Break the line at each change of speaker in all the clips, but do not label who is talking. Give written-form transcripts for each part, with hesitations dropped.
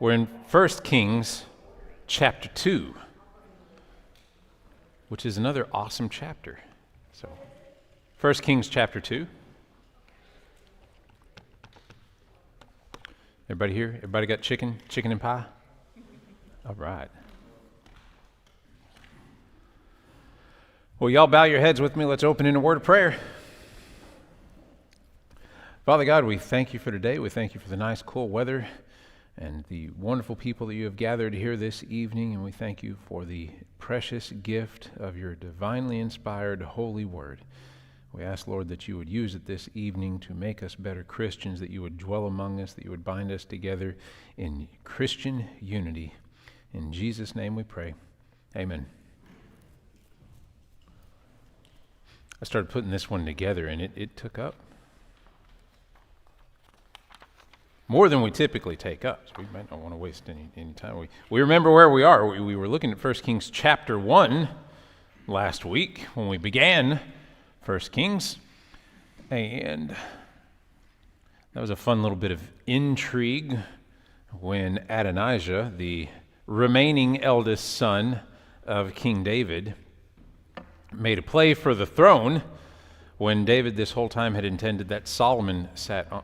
We're in 1 Kings chapter 2, which is another awesome chapter. So, 1 Kings chapter 2. Everybody here? Everybody got chicken and pie? All right. Well, y'all bow your heads with me. Let's open in a word of prayer. Father God, we thank you for today. We thank you for the nice, cool weather and the wonderful people that you have gathered here this evening. And we thank you for the precious gift of your divinely inspired holy word. We ask, Lord, that you would use it this evening to make us better Christians, that you would dwell among us, that you would bind us together in Christian unity. In Jesus' name we pray. Amen. I started putting this one together, and it took up more than we typically take up, so we might not want to waste any time. We remember where we are. We were looking at 1 Kings chapter 1 last week when we began 1 Kings, and that was a fun little bit of intrigue when Adonijah, the remaining eldest son of King David, made a play for the throne when David this whole time had intended that Solomon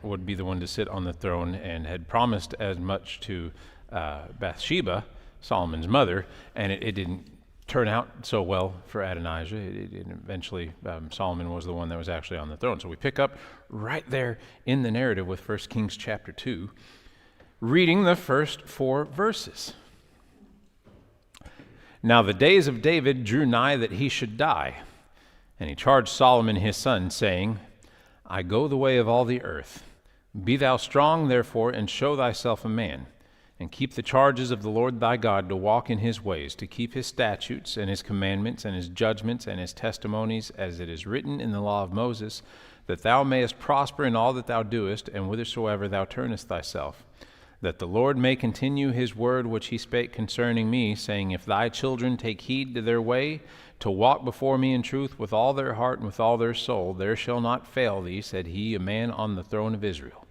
would be the one to sit on the throne and had promised as much to Bathsheba, Solomon's mother, and it didn't turn out so well for Adonijah. Eventually, Solomon was the one that was actually on the throne. So we pick up right there in the narrative with 1 Kings chapter 2, reading the first 4 verses. Now the days of David drew nigh that he should die. And he charged Solomon his son, saying, I go the way of all the earth. Be thou strong, therefore, and show thyself a man, and keep the charges of the Lord thy God, to walk in his ways, to keep his statutes and his commandments and his judgments and his testimonies, as it is written in the law of Moses, that thou mayest prosper in all that thou doest, and whithersoever thou turnest thyself. That the Lord may continue his word which he spake concerning me, saying, If thy children take heed to their way, to walk before me in truth with all their heart and with all their soul, there shall not fail thee, said he, a man on the throne of Israel.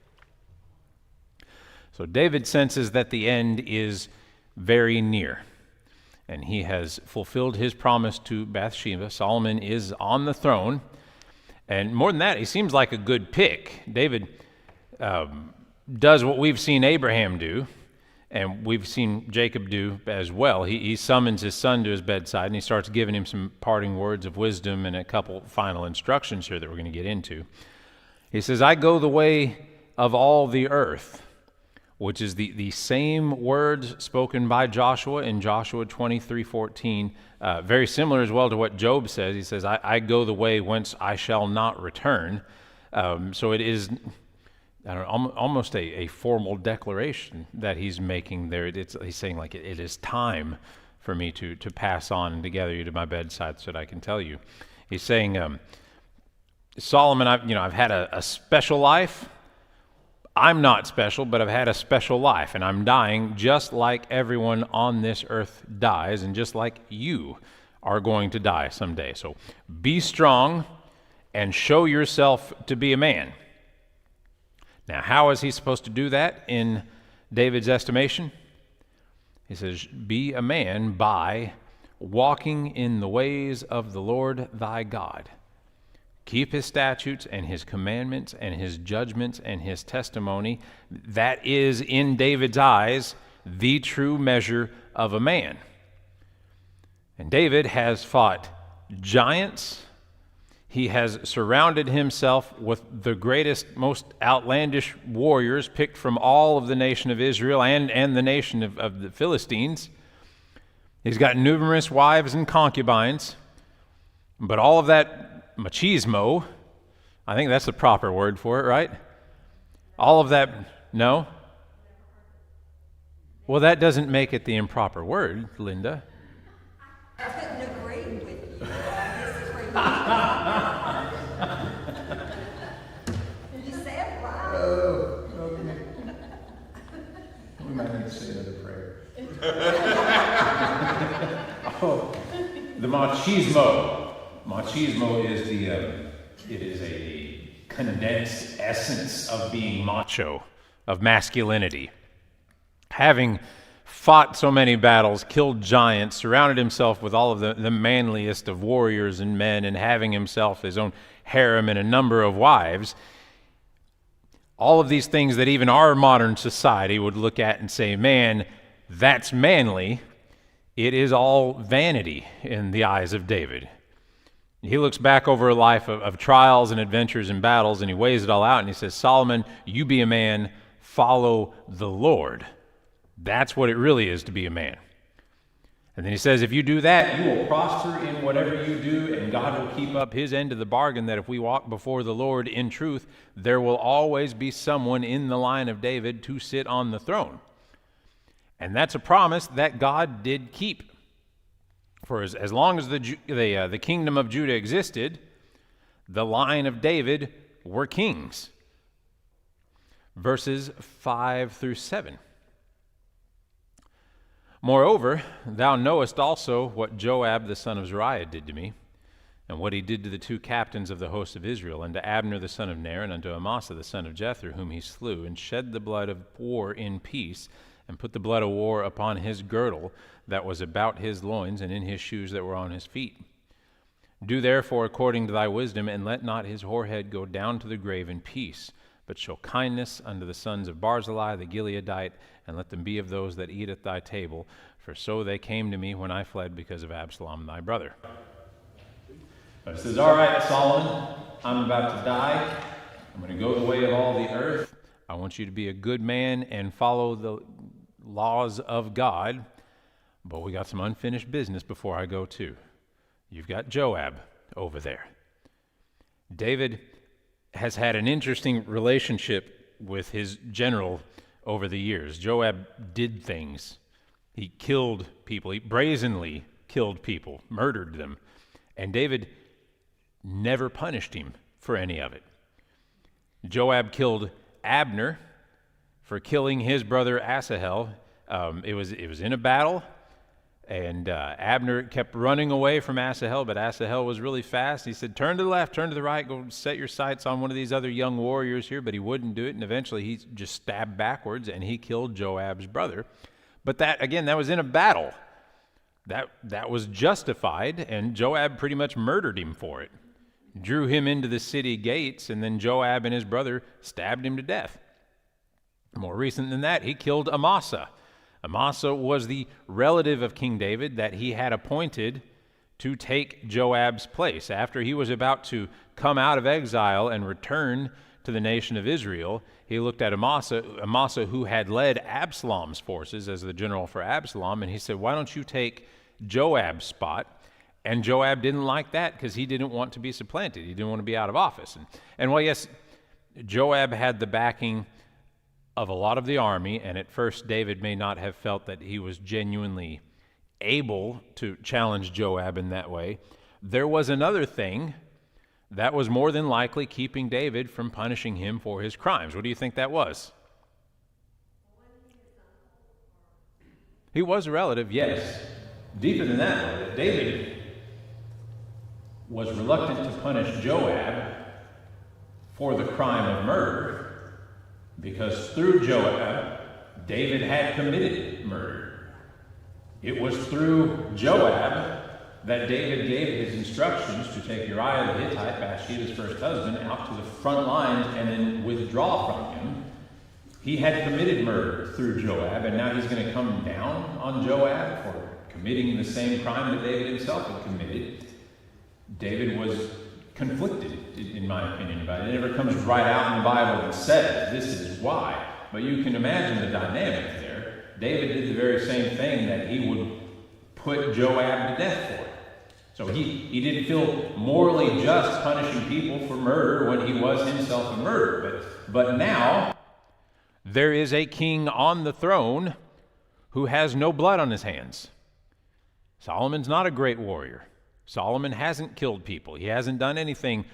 So David senses that the end is very near, and he has fulfilled his promise to Bathsheba. Solomon is on the throne, and more than that, he seems like a good pick. David does what we've seen Abraham do, and we've seen Jacob do as well. He summons his son to his bedside, and he starts giving him some parting words of wisdom and a couple final instructions here that we're going to get into. He says, I go the way of all the earth, which is the same words spoken by Joshua in Joshua 23:14, very similar as well to what Job says. He says, I go the way whence I shall not return. So it is almost a formal declaration that he's making there. He's saying, like, it is time for me to pass on and to gather you to my bedside so that I can tell you. He's saying, Solomon, I've had a special life. I'm not special, but I've had a special life, and I'm dying just like everyone on this earth dies, and just like you are going to die someday. So be strong and show yourself to be a man. Now, how is he supposed to do that in David's estimation? He says, be a man by walking in the ways of the Lord thy God. Keep his statutes and his commandments and his judgments and his testimony. That is, in David's eyes, the true measure of a man. And David has fought giants. He has surrounded himself with the greatest, most outlandish warriors picked from all of the nation of Israel and the nation of the Philistines. He's got numerous wives and concubines, but all of that machismo, I think that's the proper word for it, right? All of that, no? Well, that doesn't make it the improper word, Linda.
I couldn't agree with you. You said right.
Okay. We might need to say another prayer. The machismo. Machismo is it is a condensed essence of being macho, of masculinity. having fought so many battles, killed giants, surrounded himself with all of the manliest of warriors and men, and having himself his own harem and a number of wives, all of these things that even our modern society would look at and say, man, that's manly, it is all vanity in the eyes of David. He looks back over a life of trials and adventures and battles, and he weighs it all out, and he says, Solomon, you be a man, follow the Lord. That's what it really is to be a man. And then he says, if you do that, you will prosper in whatever you do, and God will keep up his end of the bargain, that if we walk before the Lord in truth, there will always be someone in the line of David to sit on the throne. And that's a promise that God did keep. For as long as the kingdom of Judah existed, the line of David were kings. Verses 5 through 7. Moreover, thou knowest also what Joab the son of Zeruiah did to me, and what he did to the two captains of the host of Israel, and to Abner the son of Ner, and unto Amasa the son of Jether, whom he slew, and shed the blood of war in peace, and put the blood of war upon his girdle that was about his loins, and in his shoes that were on his feet. Do therefore according to thy wisdom, and let not his whorehead go down to the grave in peace, but show kindness unto the sons of Barzillai the Gileadite, and let them be of those that eat at thy table, for so they came to me when I fled because of Absalom thy brother. But it says, all right, Solomon, I'm about to die. I'm going to go the way of all the earth. I want you to be a good man and follow the laws of God, but we got some unfinished business before I go too. You've got Joab over there. David has had an interesting relationship with his general over the years. Joab did things. He killed people. He brazenly killed people, murdered them. And David never punished him for any of it. Joab killed Abner for killing his brother Asahel. It was in a battle, and Abner kept running away from Asahel, but Asahel was really fast. He said, turn to the left, turn to the right, go set your sights on one of these other young warriors here, but he wouldn't do it, and eventually he just stabbed backwards, and he killed Joab's brother. But that was in a battle. That was justified, and Joab pretty much murdered him for it. Drew him into the city gates, and then Joab and his brother stabbed him to death. More recent than that, he killed Amasa. Amasa was the relative of King David that he had appointed to take Joab's place. After he was about to come out of exile and return to the nation of Israel, he looked at Amasa who had led Absalom's forces as the general for Absalom, and he said, why don't you take Joab's spot? And Joab didn't like that because he didn't want to be supplanted. He didn't want to be out of office. And well, yes, Joab had the backing of a lot of the army, and at first David may not have felt that he was genuinely able to challenge Joab in that way. There was another thing that was more than likely keeping David from punishing him for his crimes. What do you think that was? He was a relative, yes. Deeper than that, David was reluctant to punish Joab for the crime of murder, because through Joab, David had committed murder. It was through Joab that David gave his instructions to take Uriah the Hittite, Bathsheba's first husband, out to the front lines and then withdraw from him. He had committed murder through Joab, and now he's going to come down on Joab for committing the same crime that David himself had committed. David was conflicted, in my opinion, about it. It never comes right out in the Bible and says, this is why. But you can imagine the dynamic there. David did the very same thing that he would put Joab to death for. So he didn't feel morally just punishing people for murder when he was himself a murderer. But now, there is a king on the throne who has no blood on his hands. Solomon's not a great warrior. Solomon hasn't killed people. He hasn't done anything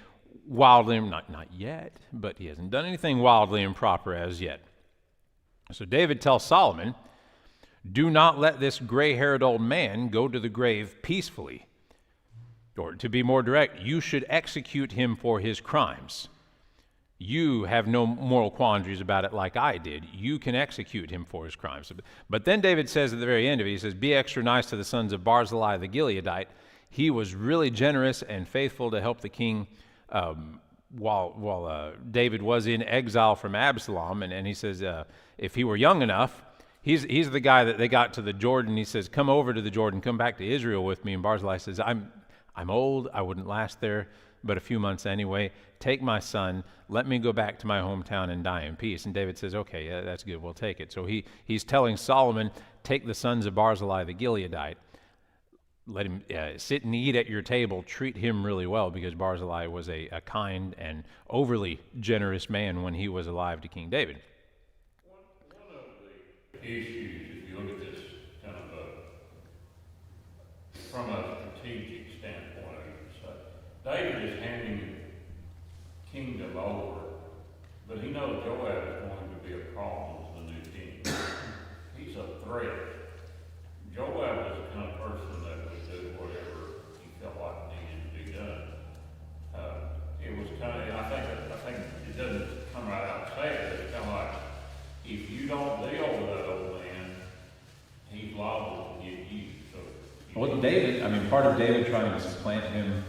wildly, not yet, but he hasn't done anything wildly improper as yet. So David tells Solomon, do not let this gray-haired old man go to the grave peacefully. Or to be more direct, you should execute him for his crimes. You have no moral quandaries about it like I did. You can execute him for his crimes. But then David says at the very end of it, he says, be extra nice to the sons of Barzillai the Gileadite. He was really generous and faithful to help the king while David was in exile from Absalom. And he says, if he were young enough, he's the guy that they got to the Jordan. He says, come over to the Jordan, come back to Israel with me. And Barzillai says, I'm old, I wouldn't last there but a few months anyway. Take my son, let me go back to my hometown and die in peace. And David says, okay, yeah, that's good, we'll take it. So he's telling Solomon, take the sons of Barzillai the Gileadite, let him sit and eat at your table, treat him really well, because Barzillai was a kind and overly generous man when he was alive to King David.
One of the issues, if you look at this kind of from a strategic standpoint, David is handing the kingdom over, but he knows Joab is going to be a problem to the new king. He's a threat. Joab was the kind of person that would do whatever he felt like needed to be done. It was kind of, I think it doesn't come right out and say it, but it's kind of like, if you don't deal with that old man, he's liable to get you. So,
Well, David, part of David trying to supplant him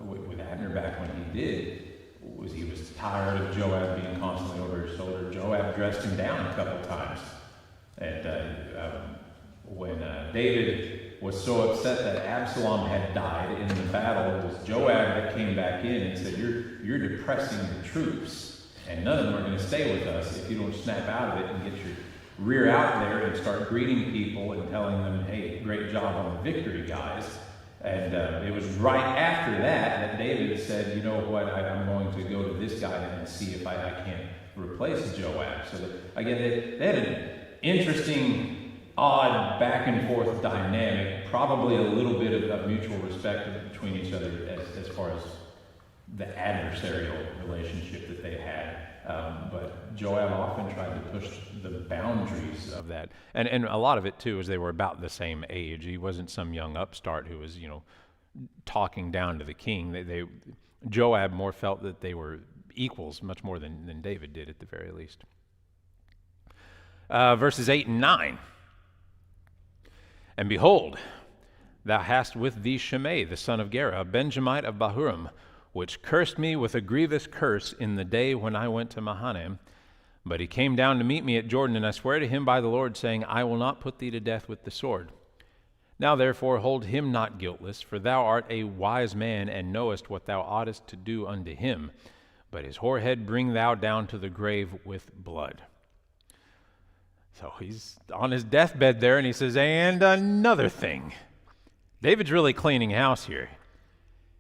with Abner back when he did was he was tired of Joab being constantly over his shoulder. Joab dressed him down a couple times. And when David was so upset that Absalom had died in the battle, it was Joab that came back in and said, you're depressing the troops, and none of them are going to stay with us if you don't snap out of it and get your rear out there and start greeting people and telling them, hey, great job on the victory, guys. And it was right after that David said, you know what, I'm going to go to this guy and see if I can't replace Joab. So that, again, they had an interesting, odd, back and forth dynamic, probably a little bit of mutual respect between each other as far as the adversarial relationship that they had. But Joab often tried to push the boundaries of that. And a lot of it, too, is they were about the same age. He wasn't some young upstart who was, talking down to the king. Joab more felt that they were equals, much more than David did at the very least. Verses 8 and 9. And behold, thou hast with thee Shimei, the son of Gera, a Benjamite of Bahurim, which cursed me with a grievous curse in the day when I went to Mahanaim. But he came down to meet me at Jordan, and I swear to him by the Lord, saying, I will not put thee to death with the sword. Now therefore hold him not guiltless, for thou art a wise man, and knowest what thou oughtest to do unto him. But his whorehead bring thou down to the grave with blood. So he's on his deathbed there, and he says, and another thing. David's really cleaning house here.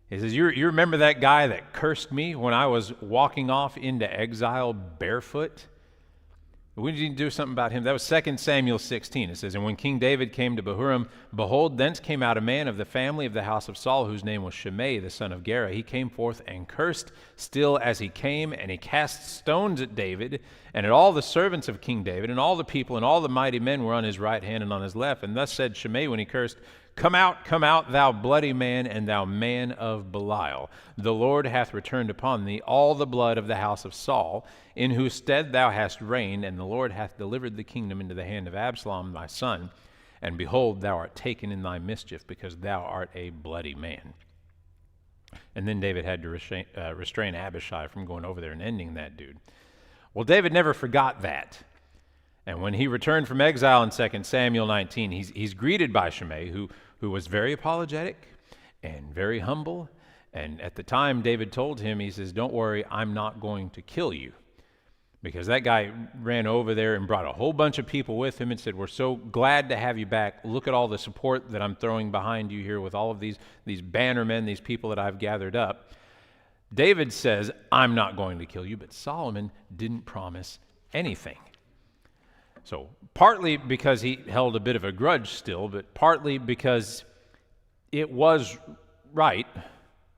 He says, you remember that guy that cursed me when I was walking off into exile barefoot? We need to do something about him. That was 2 Samuel 16. It says, and when King David came to Bahurim, behold, thence came out a man of the family of the house of Saul, whose name was Shimei, the son of Gera. He came forth and cursed still as he came, and he cast stones at David, and at all the servants of King David, and all the people, and all the mighty men were on his right hand and on his left. And thus said Shimei when he cursed, come out, thou bloody man, and thou man of Belial. The Lord hath returned upon thee all the blood of the house of Saul, in whose stead thou hast reigned, and the Lord hath delivered the kingdom into the hand of Absalom thy son. And behold, thou art taken in thy mischief, because thou art a bloody man. And then David had to restrain Abishai from going over there and ending that dude. Well, David never forgot that. And when he returned from exile in 2 Samuel 19, he's greeted by Shimei, who was very apologetic and very humble. And at the time, David told him, he says, don't worry, I'm not going to kill you. Because that guy ran over there and brought a whole bunch of people with him and said, we're so glad to have you back. Look at all the support that I'm throwing behind you here with all of these bannermen, these people that I've gathered up. David says, I'm not going to kill you, but Solomon didn't promise anything. So partly because he held a bit of a grudge still, but partly because it was right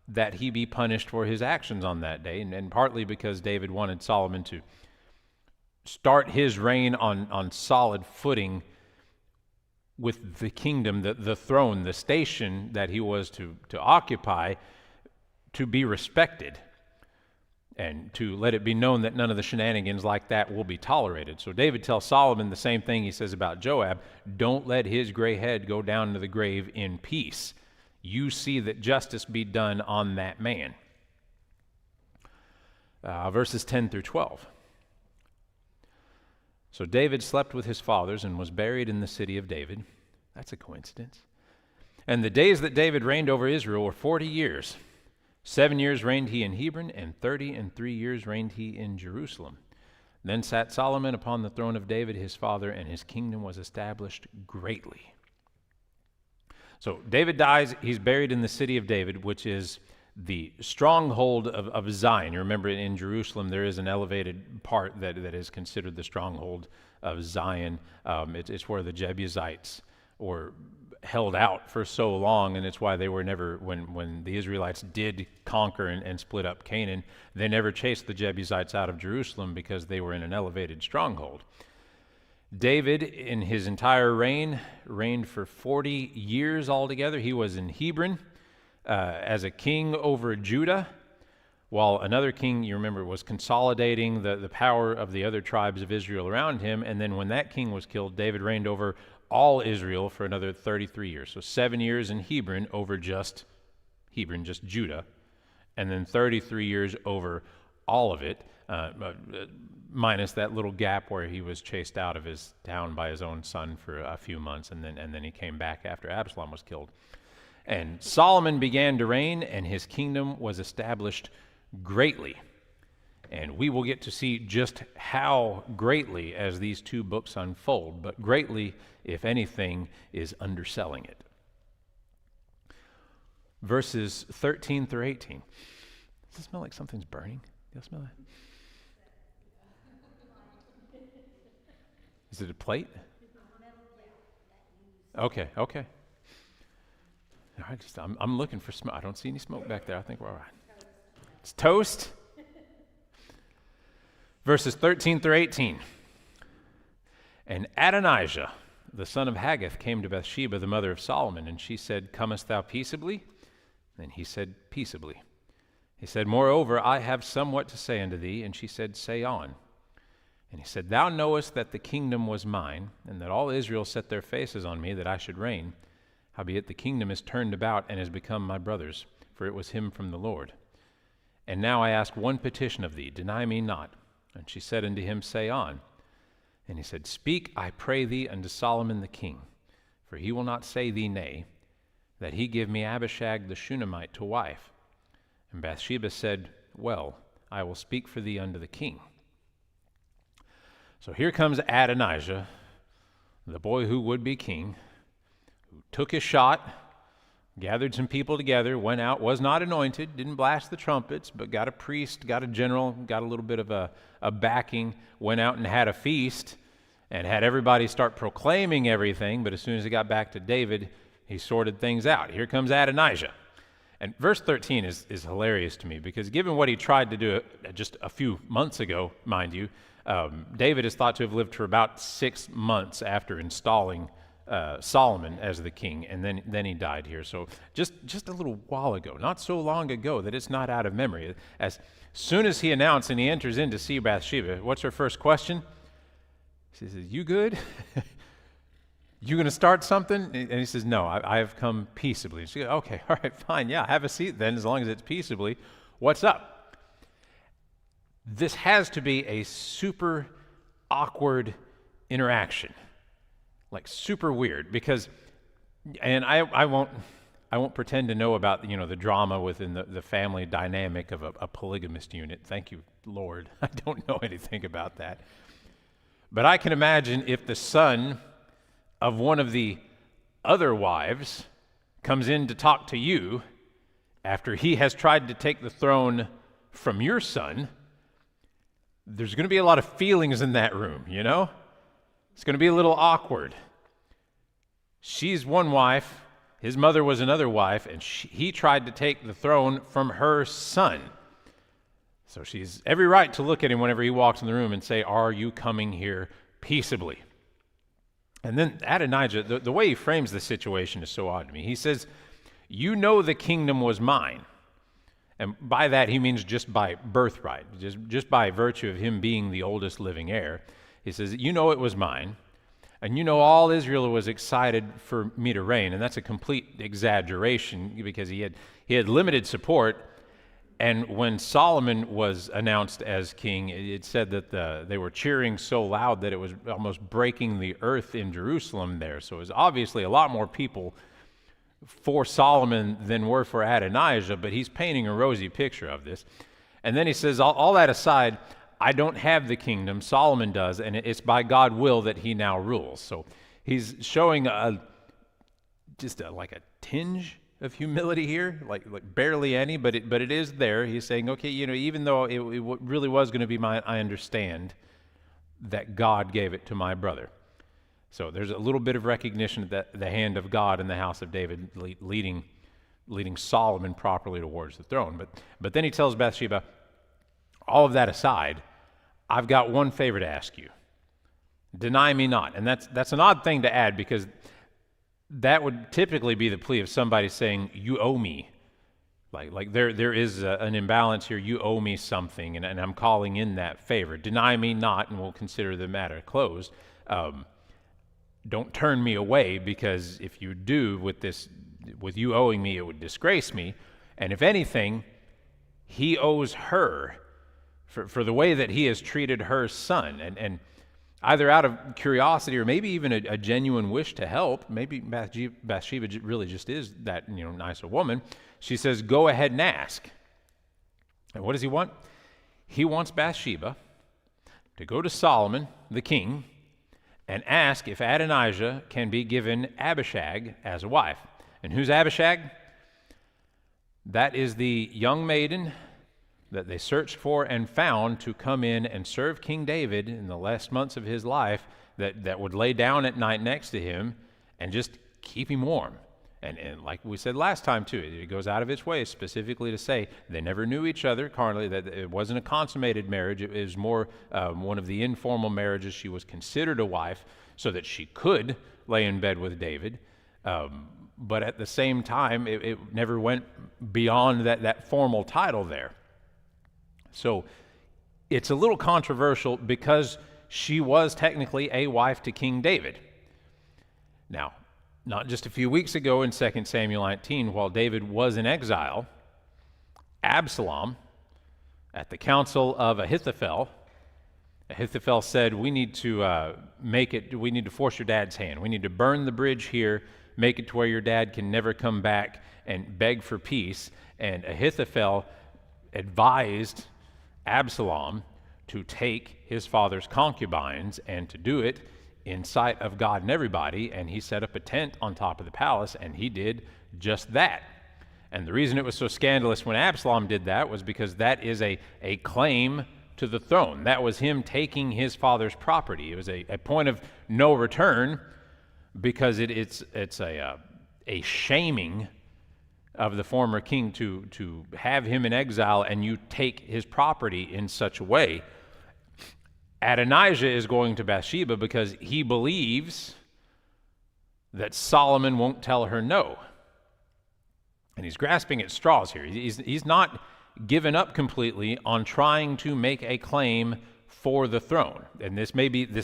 that he be punished for his actions on that day, and partly because David wanted Solomon to start his reign on solid footing with the kingdom, the throne, the station that he was to occupy, to be respected. and to let it be known that none of the shenanigans like that will be tolerated. So David tells Solomon the same thing he says about Joab. Don't let his gray head go down to the grave in peace. You see that justice be done on that man. Verses 10 through 12. So David slept with his fathers and was buried in the city of David. That's a coincidence. And the days that David reigned over Israel were 40 years. 7 years reigned he in Hebron, and 33 years reigned he in Jerusalem. Then sat Solomon upon the throne of David his father, and his kingdom was established greatly. So David dies. He's buried in the city of David, which is the stronghold of Zion. You remember in Jerusalem there is an elevated part that is considered the stronghold of Zion. It's where the Jebusites were held out for so long, and it's why they were never, when the Israelites did conquer and split up Canaan, they never chased the Jebusites out of Jerusalem because they were in an elevated stronghold. David, in his entire reign, reigned for 40 years altogether. He was in Hebron as a king over Judah, while another king, you remember, was consolidating the power of the other tribes of Israel around him. And then when that king was killed, David reigned over all Israel for another 33 years. So 7 years in Hebron over just Hebron, just Judah, and then 33 years over all of it, minus that little gap where he was chased out of his town by his own son for a few months, and then he came back after Absalom was killed. And Solomon began to reign, and his kingdom was established greatly. And we will get to see just how greatly as these two books unfold, but greatly, if anything, is underselling it. Verses 13 through 18. Does it smell like something's burning? Do you smell that? Is it a plate? Okay. All right, I'm looking for smoke. I don't see any smoke back there. I think we're all right. It's toast. Verses 13 through 18. And Adonijah, the son of Haggith, came to Bathsheba, the mother of Solomon, and she said, Comest thou peaceably? And he said, Peaceably. He said, Moreover, I have somewhat to say unto thee. And she said, Say on. And he said, Thou knowest that the kingdom was mine, and that all Israel set their faces on me, that I should reign. Howbeit the kingdom is turned about, and has become my brother's, for it was him from the Lord. And now I ask one petition of thee, deny me not. And she said unto him, Say on. And he said, Speak, I pray thee, unto Solomon the king, for he will not say thee nay, that he give me Abishag the Shunammite to wife. And Bathsheba said, Well, I will speak for thee unto the king. So here comes Adonijah, the boy who would be king, who took his shot, gathered some people together, went out, was not anointed, didn't blast the trumpets, but got a priest, got a general, got a little bit of a backing, went out and had a feast, and had everybody start proclaiming everything, but as soon as he got back to David, he sorted things out. Here comes Adonijah. And verse 13 is hilarious to me, because given what he tried to do just a few months ago, mind you, David is thought to have lived for about 6 months after installing Solomon as the king, and then he died here. So just a little while ago, not so long ago that it's not out of memory. As soon as he announced and he enters in to see Bathsheba, what's her first question? She says, You good? You going to start something? And he says, No, I have come peaceably. She goes, Okay, all right, fine, yeah, have a seat then, as long as it's peaceably. What's up? This has to be a super awkward interaction. Like super weird, because, and I won't pretend to know about the drama within the family dynamic of a polygamist unit. Thank you, Lord. I don't know anything about that. But I can imagine if the son of one of the other wives comes in to talk to you after he has tried to take the throne from your son, there's going to be a lot of feelings in that room, It's going to be a little awkward. She's one wife, his mother was another wife, and he tried to take the throne from her son. So she's every right to look at him whenever he walks in the room and say, Are you coming here peaceably? And then Adonijah, the way he frames the situation is so odd to me. He says, You know the kingdom was mine, And by that, he means just by birthright, just by virtue of him being the oldest living heir. He says, you know it was mine, and you know all Israel was excited for me to reign. And that's a complete exaggeration because he had limited support. And when Solomon was announced as king, it said that they were cheering so loud that it was almost breaking the earth in Jerusalem there. So it was obviously a lot more people for Solomon than were for Adonijah, but he's painting a rosy picture of this. And then he says, all that aside, I don't have the kingdom, Solomon does, and it's by God's will that he now rules. So he's showing like a tinge of humility here, like barely any, but it is there. He's saying, okay, even though it really was going to be mine, I understand that God gave it to my brother. So there's a little bit of recognition that the hand of God in the house of David leading Solomon properly towards the throne. But then he tells Bathsheba, all of that aside, I've got one favor to ask you. Deny me not. And that's an odd thing to add because that would typically be the plea of somebody saying, you owe me. Like there is an imbalance here. You owe me something, and I'm calling in that favor. Deny me not, and we'll consider the matter closed. Don't turn me away, because if you do with you owing me, it would disgrace me. And if anything, he owes her for the way that he has treated her son. And either out of curiosity or maybe even a genuine wish to help, maybe Bathsheba really just is that nice a woman. She says, go ahead and ask. And what does he want? He wants Bathsheba to go to Solomon, the king, and ask if Adonijah can be given Abishag as a wife. And who's Abishag? That is the young maiden that they searched for and found to come in and serve King David in the last months of his life, that would lay down at night next to him and just keep him warm. And like we said last time too, it goes out of its way specifically to say they never knew each other carnally, that it wasn't a consummated marriage. It was more one of the informal marriages. She was considered a wife so that she could lay in bed with David. But at the same time, it never went beyond that formal title there. So it's a little controversial because she was technically a wife to King David. Now, not just a few weeks ago in 2 Samuel 19, while David was in exile, Absalom, at the counsel of Ahithophel said, we need to force your dad's hand. We need to burn the bridge here, make it to where your dad can never come back and beg for peace. And Ahithophel advised Absalom to take his father's concubines and to do it in sight of God and everybody, and he set up a tent on top of the palace, and he did just that. And the reason it was so scandalous when Absalom did that was because that is a claim to the throne. That was him taking his father's property. It was a point of no return, because it's a shaming of the former king to have him in exile and you take his property in such a way. Adonijah is going to Bathsheba because he believes that Solomon won't tell her no. And he's grasping at straws here. He's not given up completely on trying to make a claim for the throne. And this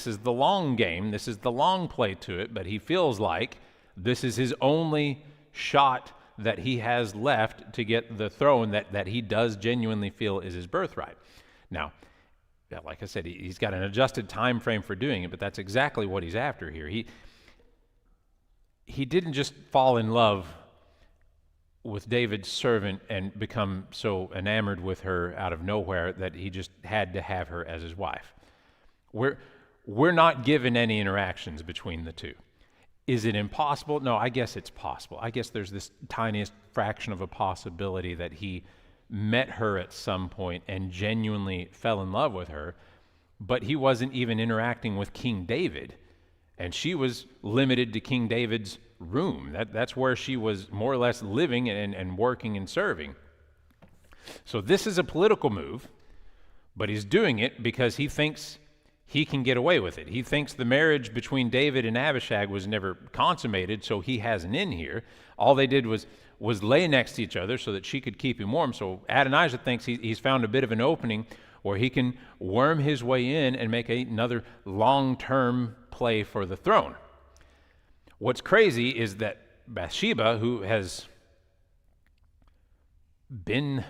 is the long game, this is the long play to it, but he feels like this is his only shot that he has left to get the throne that he does genuinely feel is his birthright. Now, like I said, he's got an adjusted time frame for doing it, but that's exactly what he's after here. He didn't just fall in love with David's servant and become so enamored with her out of nowhere that he just had to have her as his wife. We're not given any interactions between the two. Is it impossible? No, I guess it's possible. I guess there's this tiniest fraction of a possibility that he met her at some point and genuinely fell in love with her, but he wasn't even interacting with King David, and she was limited to King David's room. That's where she was more or less living and working and serving. So this is a political move, but he's doing it because he thinks he can get away with it. He thinks the marriage between David and Abishag was never consummated, so he has an in here. All they did was was lay next to each other so that she could keep him warm. So Adonijah thinks he's found a bit of an opening where he can worm his way in and make another long-term play for the throne. What's crazy is that Bathsheba, who has been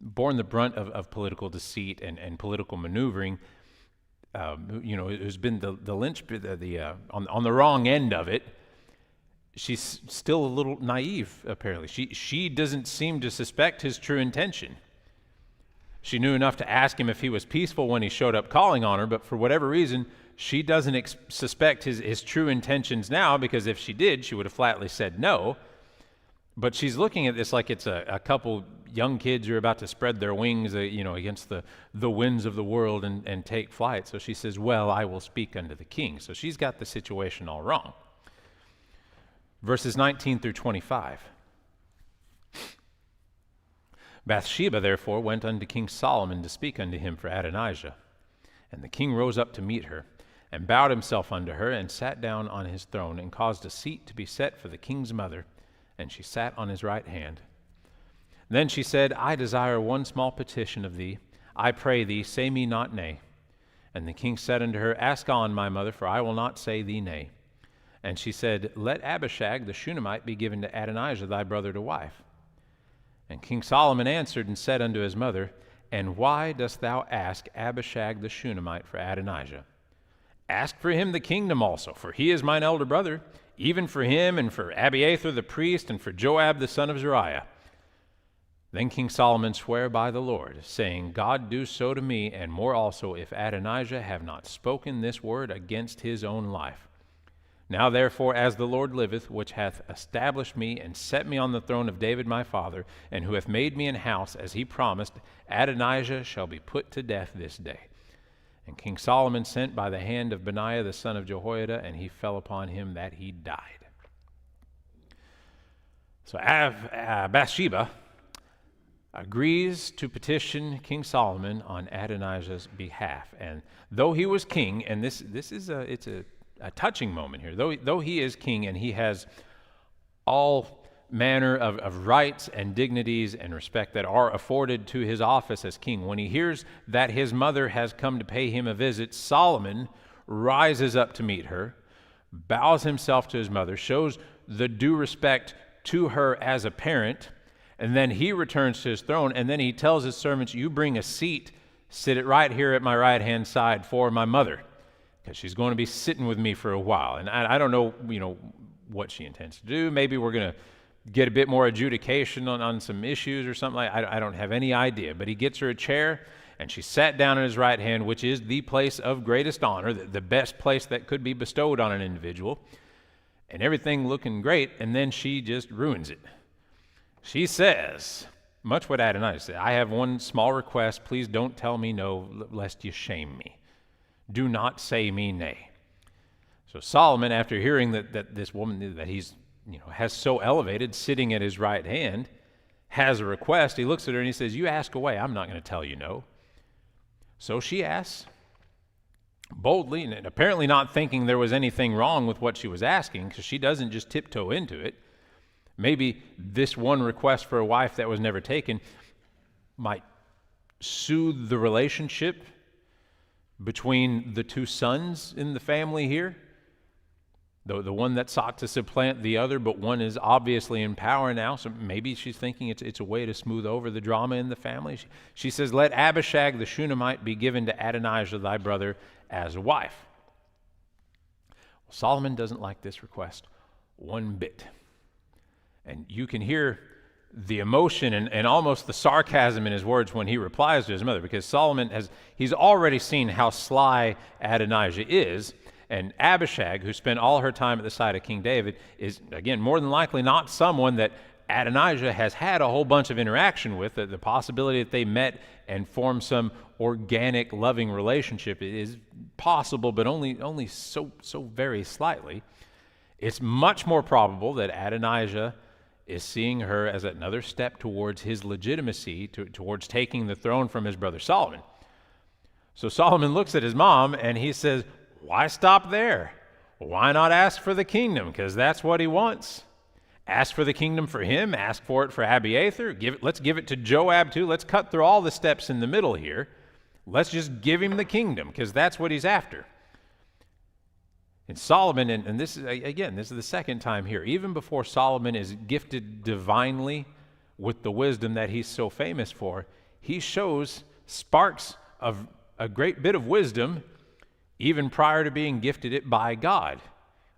borne the brunt of political deceit and political maneuvering, who's been the linchpin, on the wrong end of it, she's still a little naive, apparently. She doesn't seem to suspect his true intention. She knew enough to ask him if he was peaceful when he showed up calling on her, but for whatever reason, she doesn't suspect his true intentions now, because if she did, she would have flatly said no. But she's looking at this like it's a couple young kids who are about to spread their wings, against the winds of the world and take flight. So she says, well, I will speak unto the king. So she's got the situation all wrong. Verses 19 through 25. Bathsheba therefore went unto King Solomon to speak unto him for Adonijah. And the king rose up to meet her, and bowed himself unto her, and sat down on his throne, and caused a seat to be set for the king's mother, and she sat on his right hand. Then she said, I desire one small petition of thee. I pray thee, say me not nay. And the king said unto her, Ask on, my mother, for I will not say thee nay. And she said, Let Abishag the Shunammite be given to Adonijah thy brother to wife. And King Solomon answered and said unto his mother, And why dost thou ask Abishag the Shunammite for Adonijah? Ask for him the kingdom also, for he is mine elder brother, even for him and for Abiathar the priest and for Joab the son of Zeruiah. Then King Solomon sware by the Lord, saying, God do so to me, and more also, if Adonijah have not spoken this word against his own life. Now therefore, as the Lord liveth, which hath established me and set me on the throne of David my father, and who hath made me an house, as he promised, Adonijah shall be put to death this day. And King Solomon sent by the hand of Benaiah the son of Jehoiada, and he fell upon him that he died. So Bathsheba agrees to petition King Solomon on Adonijah's behalf. And though he was king, and this is a touching moment here, though he is king and he has all manner of rights and dignities and respect that are afforded to his office as king, when he hears that his mother has come to pay him a visit, Solomon rises up to meet her, bows himself to his mother, shows the due respect to her as a parent, and then he returns to his throne, and then he tells his servants, you bring a seat, sit it right here at my right-hand side for my mother, because she's going to be sitting with me for a while. And I don't know, what she intends to do. Maybe we're going to get a bit more adjudication on some issues or something like that. I don't have any idea. But he gets her a chair, and she sat down at his right hand, which is the place of greatest honor, the best place that could be bestowed on an individual. And everything looking great, and then she just ruins it. She says, much what Adonijah said, I have one small request. Please don't tell me no, lest you shame me. Do not say me nay. So Solomon, after hearing that this woman that he's has so elevated, sitting at his right hand, has a request, he looks at her and he says, you ask away, I'm not going to tell you no. So she asks boldly, and apparently not thinking there was anything wrong with what she was asking, because she doesn't just tiptoe into it. Maybe this one request for a wife that was never taken might soothe the relationship between the two sons in the family here. The one that sought to supplant the other, but one is obviously in power now, so maybe she's thinking it's a way to smooth over the drama in the family. She says, let Abishag the Shunammite be given to Adonijah thy brother as a wife. Well, Solomon doesn't like this request one bit. And you can hear the emotion and almost the sarcasm in his words when he replies to his mother, because Solomon he's already seen how sly Adonijah is. And Abishag, who spent all her time at the side of King David, is, again, more than likely not someone that Adonijah has had a whole bunch of interaction with. The possibility that they met and formed some organic, loving relationship is possible, but only so very slightly. It's much more probable that Adonijah is seeing her as another step towards his legitimacy, towards taking the throne from his brother Solomon. So Solomon looks at his mom and he says, why stop there? Why not ask for the kingdom? Because that's what he wants. Ask for the kingdom for him, ask for it for Abiathar, let's give it to Joab too. Let's cut through all the steps in the middle here. Let's just give him the kingdom, because that's what he's after. And Solomon, and this is, again, this is the second time here, even before Solomon is gifted divinely with the wisdom that he's so famous for, he shows sparks of a great bit of wisdom even prior to being gifted it by God.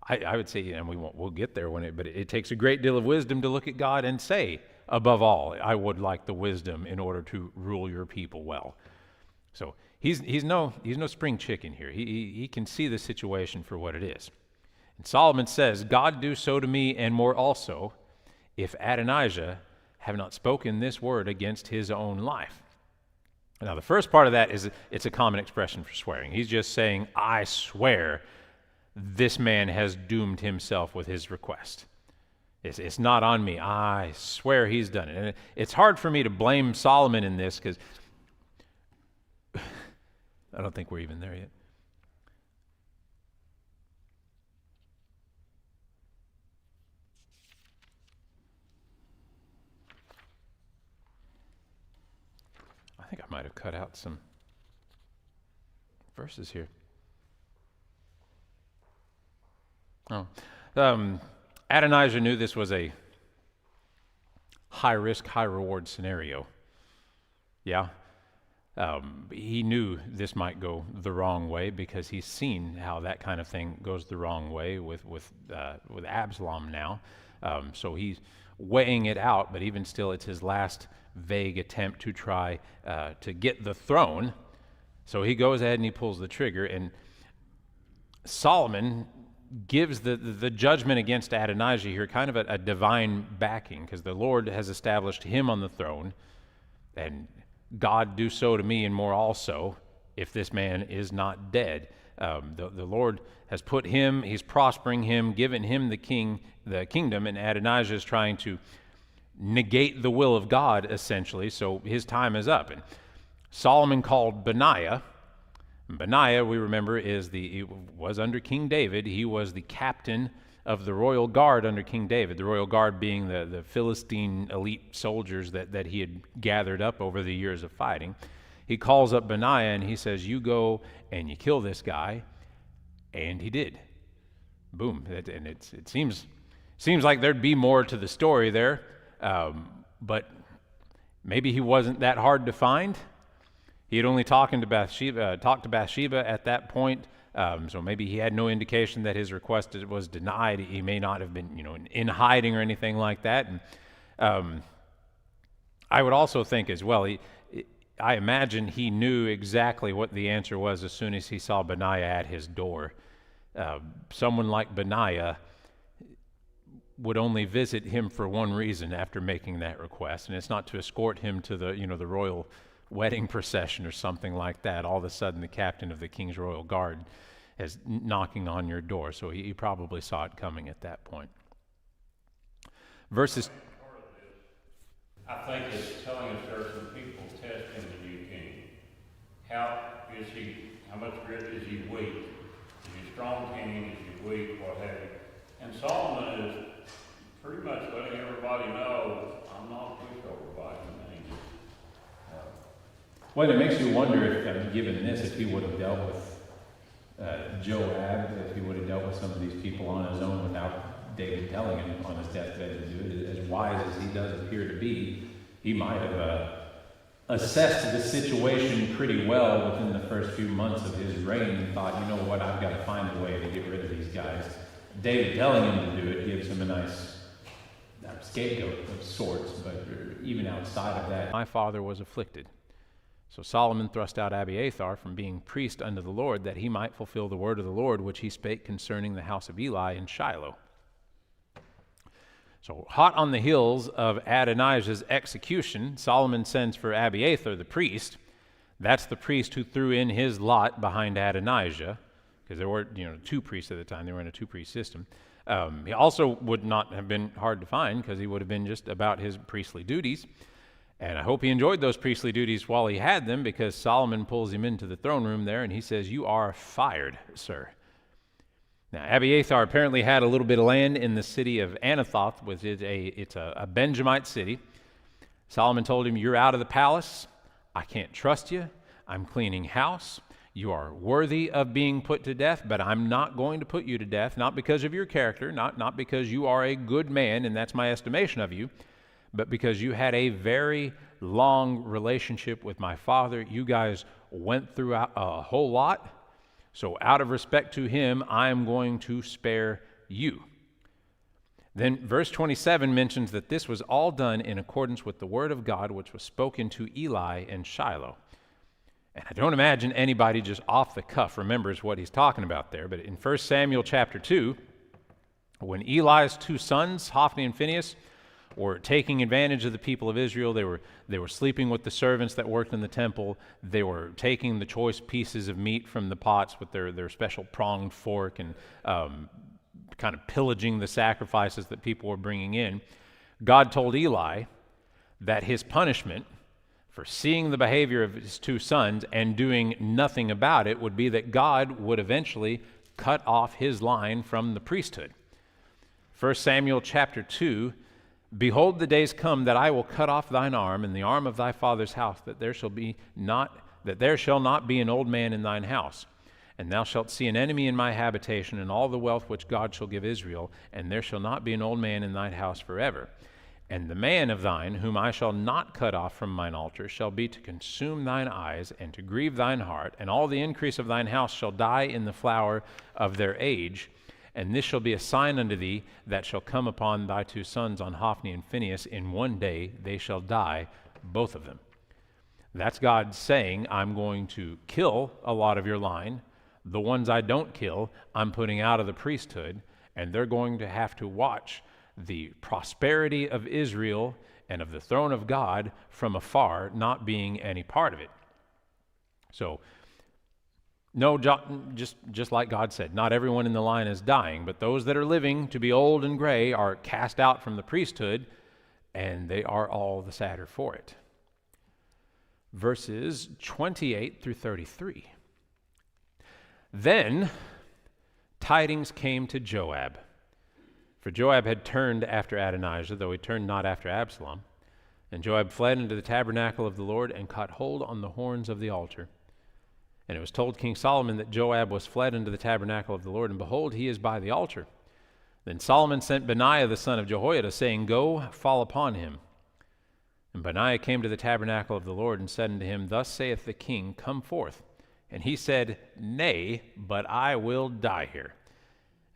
I would say, and we'll get there but it takes a great deal of wisdom to look at God and say, above all, I would like the wisdom in order to rule your people well. So he's no spring chicken here. He can see the situation for what it is. And Solomon says, God do so to me and more also, if Adonijah have not spoken this word against his own life. Now the first part of that is, it's a common expression for swearing. He's just saying, I swear this man has doomed himself with his request. It's not on me. I swear he's done it. And it's hard for me to blame Solomon in this, because I don't think we're even there yet. I think I might have cut out some verses here. Adonijah knew this was a high-risk, high-reward scenario. Yeah. He knew this might go the wrong way, because he's seen how that kind of thing goes the wrong way with Absalom now. So he's weighing it out, but even still, it's his last vague attempt to try to get the throne. So he goes ahead and he pulls the trigger, and Solomon gives the judgment against Adonijah here kind of a divine backing, because the Lord has established him on the throne, and God do so to me and more also, if this man is not dead. The Lord has put him, he's prospering him, given him the kingdom, and Adonijah is trying to negate the will of God, essentially, so his time is up. And Solomon called Benaiah. Benaiah, we remember, he was under King David. He was the captain of the royal guard under King David, the royal guard being the Philistine elite soldiers that he had gathered up over the years of fighting. He calls up Benaiah and he says, you go and you kill this guy, and he did. Boom. And it seems like there'd be more to the story there, but maybe he wasn't that hard to find. He had only talked to Bathsheba at that point, so maybe he had no indication that his request was denied. He may not have been, in hiding or anything like that. And I would also think as well, I imagine he knew exactly what the answer was as soon as he saw Benaiah at his door. Someone like Benaiah would only visit him for one reason after making that request, and it's not to escort him to the royal wedding procession or something like that. All of a sudden, the captain of the king's royal guard is knocking on your door. So he probably saw it coming at that point. Verses.
I think it's telling us there are some people testing the new king. How much grit is he weak? Is he a strong king? Is he weak? What have you? And Solomon is pretty much letting everybody know, I'm not a pushover by any means.
Well, it makes you wonder if, given this, if he would have dealt with Joab, if he would have dealt with some of these people on his own without David telling him on his deathbed to do it. As wise as he does appear to be, he might have assessed the situation pretty well within the first few months of his reign and thought, you know what, I've got to find a way to get rid of these guys. David telling him to do it gives him a nice scapegoat of sorts, but even outside of that, my father was afflicted. So Solomon thrust out Abiathar from being priest unto the Lord, that he might fulfill the word of the Lord which he spake concerning the house of Eli in Shiloh. So hot on the heels of Adonijah's execution, Solomon sends for Abiathar the priest. That's the priest who threw in his lot behind Adonijah, because there were two priests at the time. They were in a two-priest system. He also would not have been hard to find, because he would have been just about his priestly duties. And I hope he enjoyed those priestly duties while he had them, because Solomon pulls him into the throne room there and he says, you are fired, sir. Now, Abiathar apparently had a little bit of land in the city of Anathoth, which is a Benjamite city. Solomon told him, "You're out of the palace. I can't trust you. I'm cleaning house. You are worthy of being put to death, but I'm not going to put you to death, not because of your character, not because you are a good man, and that's my estimation of you, but because you had a very long relationship with my father. You guys went through a whole lot. So out of respect to him, I am going to spare you." Then verse 27 mentions that this was all done in accordance with the word of God, which was spoken to Eli in Shiloh. And I don't imagine anybody just off the cuff remembers what he's talking about there. But in 1 Samuel chapter 2, when Eli's two sons, Hophni and Phinehas, were taking advantage of the people of Israel, they were sleeping with the servants that worked in the temple. They were taking the choice pieces of meat from the pots with their special pronged fork and kind of pillaging the sacrifices that people were bringing in. God told Eli that his punishment for seeing the behavior of his two sons and doing nothing about it would be that God would eventually cut off his line from the priesthood. 1 Samuel chapter 2, "Behold, the days come that I will cut off thine arm and the arm of thy father's house, that there shall not be an old man in thine house. And thou shalt see an enemy in my habitation, and all the wealth which God shall give Israel, and there shall not be an old man in thine house forever. And the man of thine, whom I shall not cut off from mine altar, shall be to consume thine eyes, and to grieve thine heart, and all the increase of thine house shall die in the flower of their age. And this shall be a sign unto thee that shall come upon thy two sons, on Hophni and Phinehas. In one day they shall die, both of them." That's God saying, I'm going to kill a lot of your line. The ones I don't kill, I'm putting out of the priesthood, and they're going to have to watch the prosperity of Israel and of the throne of God from afar, not being any part of it. So, no, just like God said, not everyone in the line is dying, but those that are living to be old and gray are cast out from the priesthood, and they are all the sadder for it. Verses 28 through 33. "Then tidings came to Joab, for Joab had turned after Adonijah, though he turned not after Absalom. And Joab fled into the tabernacle of the Lord and caught hold on the horns of the altar. And it was told King Solomon that Joab was fled into the tabernacle of the Lord, and behold, he is by the altar. Then Solomon sent Benaiah the son of Jehoiada, saying, Go, fall upon him. And Benaiah came to the tabernacle of the Lord, and said unto him, Thus saith the king, Come forth. And he said, Nay, but I will die here.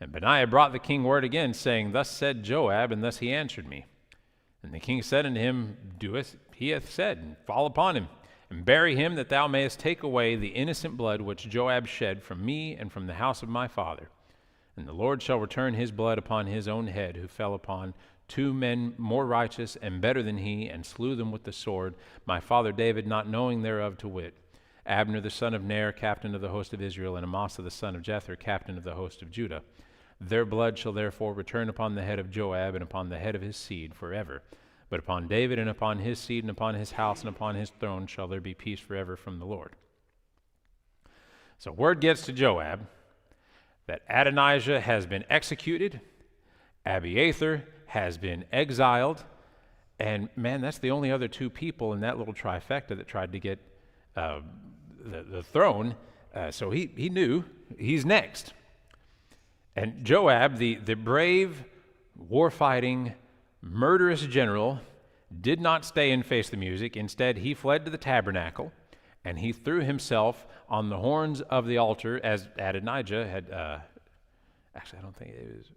And Benaiah brought the king word again, saying, Thus said Joab, and thus he answered me. And the king said unto him, Do as he hath said, and fall upon him, and bury him, that thou mayest take away the innocent blood which Joab shed from me and from the house of my father. And the Lord shall return his blood upon his own head, who fell upon 2 men more righteous and better than he, and slew them with the sword, my father David not knowing thereof, to wit, Abner the son of Ner, captain of the host of Israel, and Amasa the son of Jether, captain of the host of Judah. Their blood shall therefore return upon the head of Joab and upon the head of his seed forever. But upon David and upon his seed and upon his house and upon his throne shall there be peace forever from the Lord. So word gets to Joab that Adonijah has been executed, Abiathar has been exiled, and man, that's the only other 2 people in that little trifecta that tried to get the throne. So he knew he's next. And Joab, the brave, war-fighting, murderous general, did not stay and face the music. Instead, he fled to the tabernacle, and he threw himself on the horns of the altar, as Adonijah had, actually, I don't think it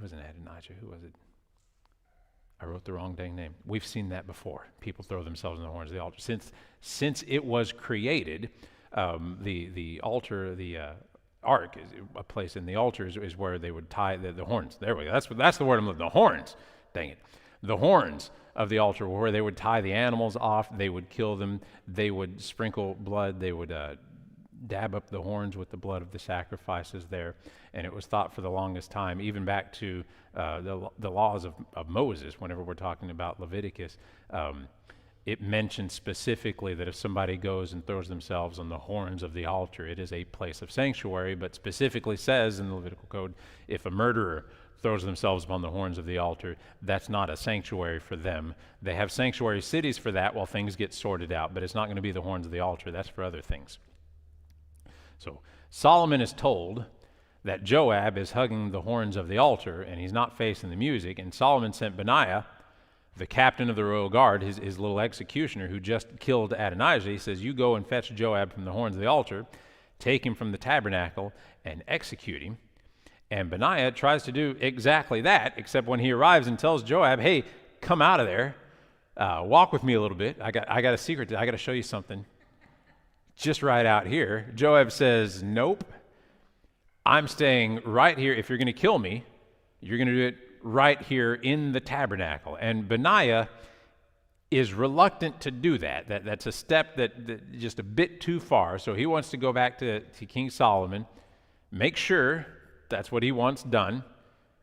wasn't Adonijah, who was it? I wrote the wrong dang name. We've seen that before. People throw themselves on the horns of the altar. Since it was created, the altar, the ark, is a place in the altar is where they would tie the horns. There we go. That's the word I'm looking for. The horns. Dang it. The horns of the altar were where they would tie the animals off. They would kill them. They would sprinkle blood. They would dab up the horns with the blood of the sacrifices there. And it was thought for the longest time, even back to the laws of Moses, whenever we're talking about Leviticus, it mentions specifically that if somebody goes and throws themselves on the horns of the altar, it is a place of sanctuary, but specifically says in the Levitical code, if a murderer throws themselves upon the horns of the altar, that's not a sanctuary for them. They have sanctuary cities for that while things get sorted out, but it's not going to be the horns of the altar. That's for other things. So Solomon is told that Joab is hugging the horns of the altar, and he's not facing the music, and Solomon sent Benaiah, the captain of the royal guard, his little executioner who just killed Adonijah. He says, you go and fetch Joab from the horns of the altar, take him from the tabernacle, and execute him. And Benaiah tries to do exactly that, except when he arrives and tells Joab, hey, come out of there, walk with me a little bit. I got a secret. I got to show you something. Just right out here. Joab says, nope, I'm staying right here. If you're going to kill me, you're going to do it right here in the tabernacle. And Benaiah is reluctant to do that. That's a step that just a bit too far. So he wants to go back to King Solomon, make sure that's what he wants done.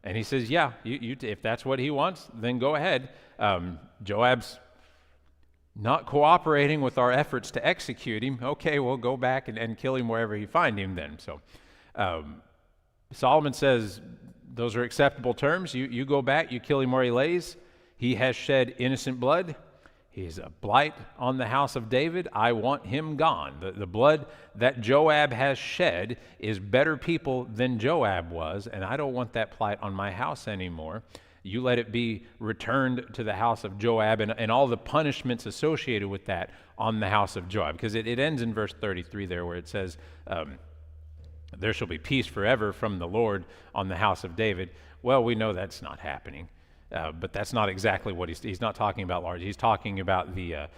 And he says, yeah, you if that's what he wants, then go ahead. Joab's not cooperating with our efforts to execute him. Okay, we'll go back and kill him wherever you find him then. So Solomon says, those are acceptable terms. You go back, you kill him where he lays. He has shed innocent blood. He's a blight on the house of David. I want him gone. The blood that Joab has shed is better people than Joab was, and I don't want that blight on my house anymore. You let it be returned to the house of Joab and all the punishments associated with that on the house of Joab. Because it ends in verse 33 there where it says, there shall be peace forever from the Lord on the house of David. Well, we know that's not happening, but that's not exactly what he's not talking about large. He's talking about the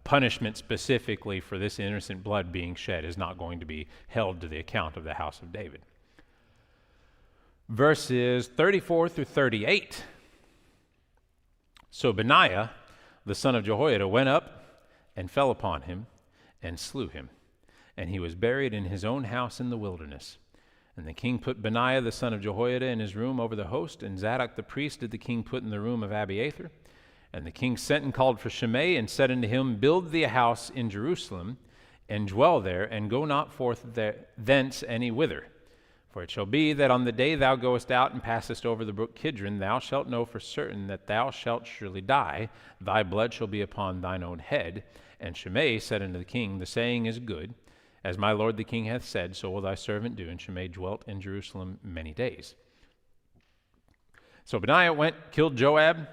punishment specifically for this innocent blood being shed is not going to be held to the account of the house of David. Verses 34 through 38. So Benaiah, the son of Jehoiada, went up and fell upon him and slew him. And he was buried in his own house in the wilderness. And the king put Benaiah the son of Jehoiada in his room over the host, and Zadok the priest did the king put in the room of Abiathar. And the king sent and called for Shimei, and said unto him, build thee a house in Jerusalem, and dwell there, and go not forth thence any whither. For it shall be that on the day thou goest out and passest over the brook Kidron, thou shalt know for certain that thou shalt surely die. Thy blood shall be upon thine own head. And Shimei said unto the king, the saying is good. As my lord the king hath said, so will thy servant do. And Shimei dwelt in Jerusalem many days. So Benaiah went, killed Joab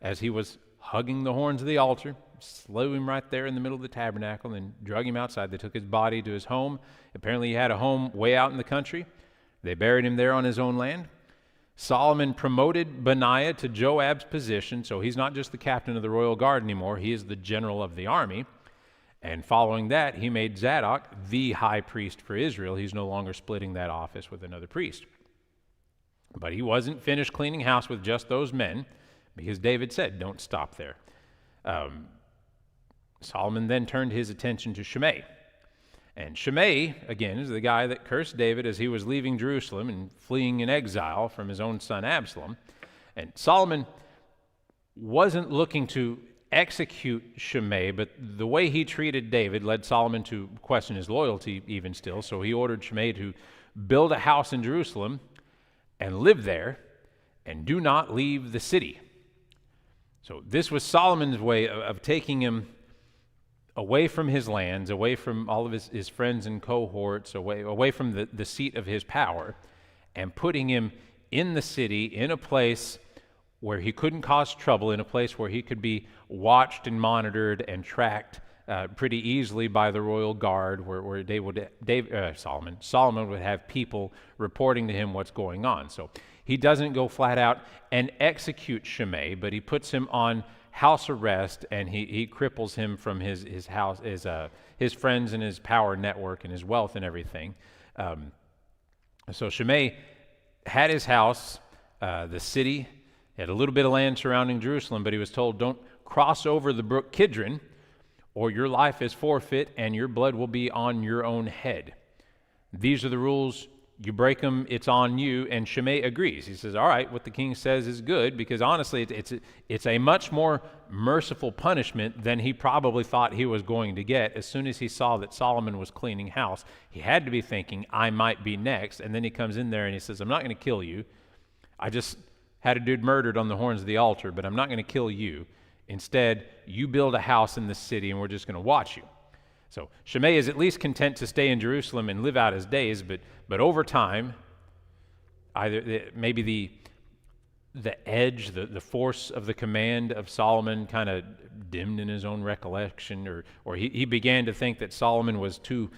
as he was hugging the horns of the altar, slew him right there in the middle of the tabernacle, and drug him outside. They took his body to his home. Apparently he had a home way out in the country. They buried him there on his own land. Solomon promoted Benaiah to Joab's position, so he's not just the captain of the royal guard anymore. He is the general of the army. And following that, he made Zadok the high priest for Israel. He's no longer splitting that office with another priest. But he wasn't finished cleaning house with just those men, because David said, don't stop there. Solomon then turned his attention to Shimei. And Shimei, again, is the guy that cursed David as he was leaving Jerusalem and fleeing in exile from his own son Absalom. And Solomon wasn't looking to execute Shimei, but the way he treated David led Solomon to question his loyalty even still. So he ordered Shimei to build a house in Jerusalem and live there and do not leave the city. So this was Solomon's way of taking him away from his lands, away from all of his friends and cohorts, away from the seat of his power, and putting him in the city, in a place where he couldn't cause trouble, in a place where he could be watched and monitored and tracked pretty easily by the royal guard, where Solomon would have people reporting to him what's going on. So he doesn't go flat out and execute Shimei, but he puts him on house arrest, and he cripples him from his house, his friends and his power network and his wealth and everything. So Shimei had his house, the city. He had a little bit of land surrounding Jerusalem, but he was told, don't cross over the brook Kidron, or your life is forfeit and your blood will be on your own head. These are the rules you break them, it's on you. And Shimei agrees. He says, all right, what the king says is good, because honestly, it's a much more merciful punishment than he probably thought he was going to get. As soon as he saw that Solomon was cleaning house, he had to be thinking, I might be next. And then he comes in there and he says, I'm not going to kill you. I just had a dude murdered on the horns of the altar, but I'm not going to kill you. Instead, you build a house in the city and we're just going to watch you. So Shimei is at least content to stay in Jerusalem and live out his days, but over time, either maybe the edge, the force of the command of Solomon kind of dimmed in his own recollection, or he began to think that Solomon was too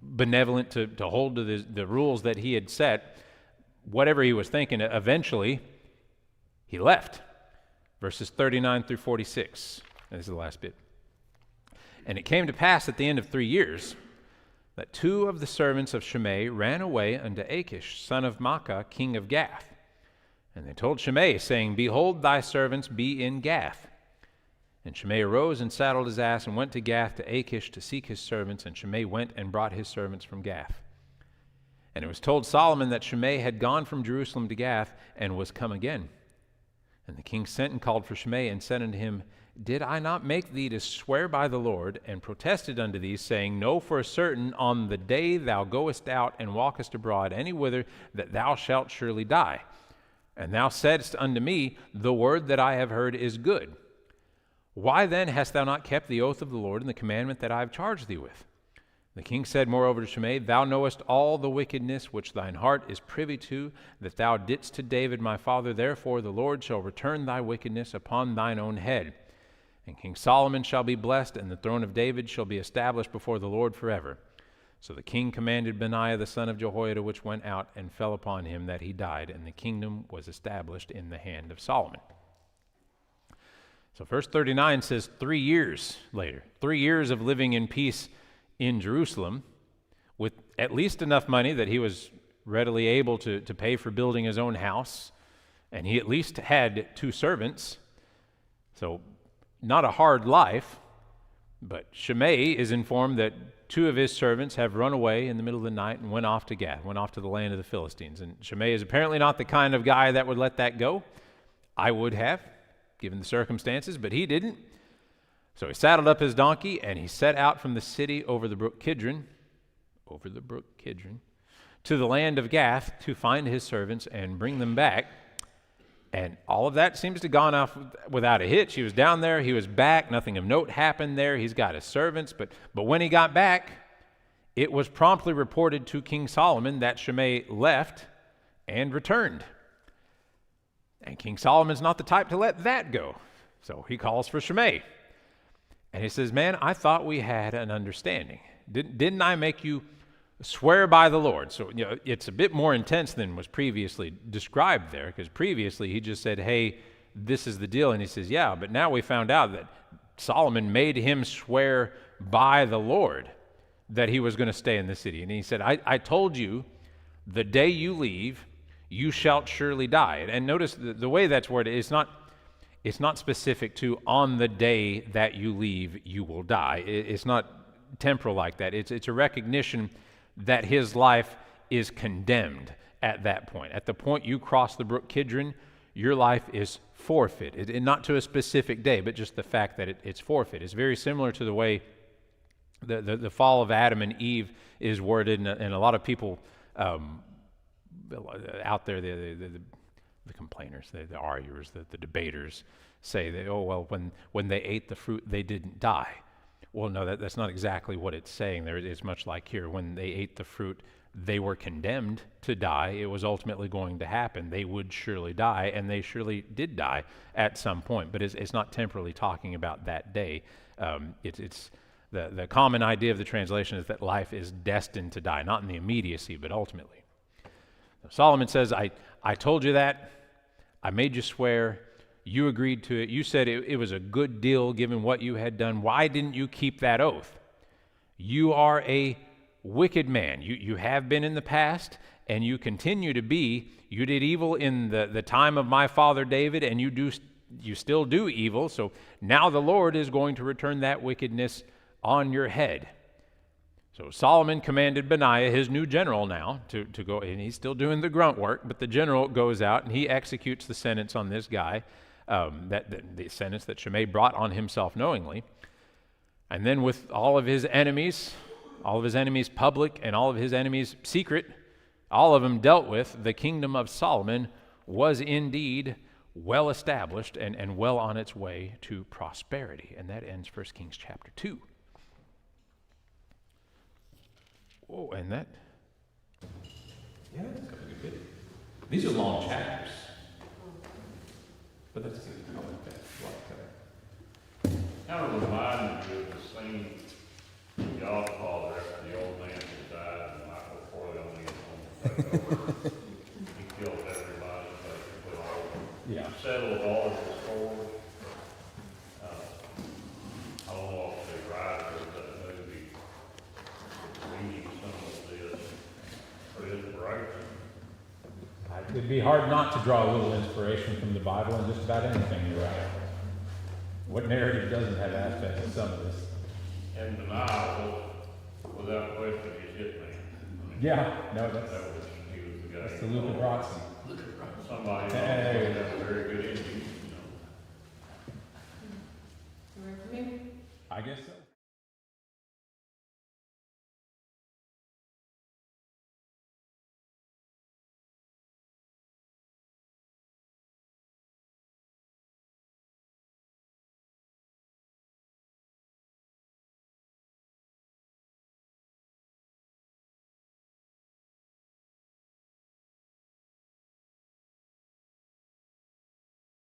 benevolent to hold to the rules that he had set. Whatever he was thinking, eventually he left. Verses 39 through 46. This is the last bit. And it came to pass at the end of 3 years that 2 of the servants of Shimei ran away unto Achish, son of Maacah, king of Gath. And they told Shimei, saying, Behold, thy servants be in Gath. And Shimei arose and saddled his ass and went to Gath to Achish to seek his servants. And Shimei went and brought his servants from Gath. And it was told Solomon that Shimei had gone from Jerusalem to Gath and was come again. And the king sent and called for Shimei and said unto him, Did I not make thee to swear by the Lord, and protested unto thee, saying, Know for a certain on the day thou goest out and walkest abroad any whither, that thou shalt surely die? And thou saidst unto me, The word that I have heard is good. Why then hast thou not kept the oath of the Lord and the commandment that I have charged thee with? The king said moreover to Shimei, Thou knowest all the wickedness which thine heart is privy to, that thou didst to David my father. Therefore the Lord shall return thy wickedness upon thine own head. And King Solomon shall be blessed, and the throne of David shall be established before the Lord forever. So the king commanded Benaiah the son of Jehoiada, which went out and fell upon him, that he died, and the kingdom was established in the hand of Solomon. So verse 39 says 3 years later, 3 years of living in peace in Jerusalem, with at least enough money that he was readily able to pay for building his own house, and he at least had 2 servants. So not a hard life, but Shimei is informed that 2 of his servants have run away in the middle of the night and went off to Gath, went off to the land of the Philistines. And Shimei is apparently not the kind of guy that would let that go. I would have, given the circumstances, but he didn't. So he saddled up his donkey, and he set out from the city over the brook Kidron, to the land of Gath to find his servants and bring them back. And all of that seems to have gone off without a hitch. He was down there, he was back, nothing of note happened there. He's got his servants, but when he got back, it was promptly reported to King Solomon that Shimei left and returned. And King Solomon's not the type to let that go. So he calls for Shimei. And he says, Man, I thought we had an understanding. Didn't I make you swear by the Lord? So it's a bit more intense than was previously described there, because previously he just said, hey, this is the deal. And he says, yeah, but now we found out that Solomon made him swear by the Lord that he was going to stay in the city. And he said, I told you, the day you leave, you shalt surely die. And notice the way that's worded, it's not specific to on the day that you leave, you will die. It's not temporal like that. It's a recognition that his life is condemned at that point. At the point you cross the brook Kidron, your life is forfeit. Not to a specific day, but just the fact that it's forfeit. It's very similar to the way the fall of Adam and Eve is worded, and a lot of people out there, the complainers, the arguers, the debaters say that, oh, well, when they ate the fruit, they didn't die. Well, no, that's not exactly what it's saying there. It's much like here. When they ate the fruit, they were condemned to die. It was ultimately going to happen. They would surely die, and they surely did die at some point. But it's not temporally talking about that day. It's the common idea of the translation is that life is destined to die, not in the immediacy, but ultimately. Solomon says, I told you that. I made you swear. You agreed to it. You said it was a good deal given what you had done. Why didn't you keep that oath? You are a wicked man. You have been in the past, and you continue to be. You did evil in the time of my father David, and you still do evil. So now the Lord is going to return that wickedness on your head. So Solomon commanded Benaiah, his new general now, to go, and he's still doing the grunt work, but the general goes out and he executes the sentence on this guy, the sentence that Shimei brought on himself knowingly. And then with all of his enemies public and all of his enemies secret, all of them dealt with, the kingdom of Solomon was indeed well established and well on its way to prosperity. And that ends 1 Kings chapter 2. Whoa, and that, yeah, that's a good bit. These are long chapters. But that's good. I like that.
Kind of reminded me of the scene in Godfather after the old man had died and Michael Corleone is going to take over. He killed everybody, basically all of them.
Yeah.
Settled all of his scores. I don't know if the writer of that movie is reading some of this for inspiration.
It'd be hard not to draw a little inspiration from the Bible and just about anything you write. What narrative doesn't have aspects of some of this?
And denial was, without question, his hitman.
Yeah, no,
He was the guy.
that's the Luca Brasi.
Somebody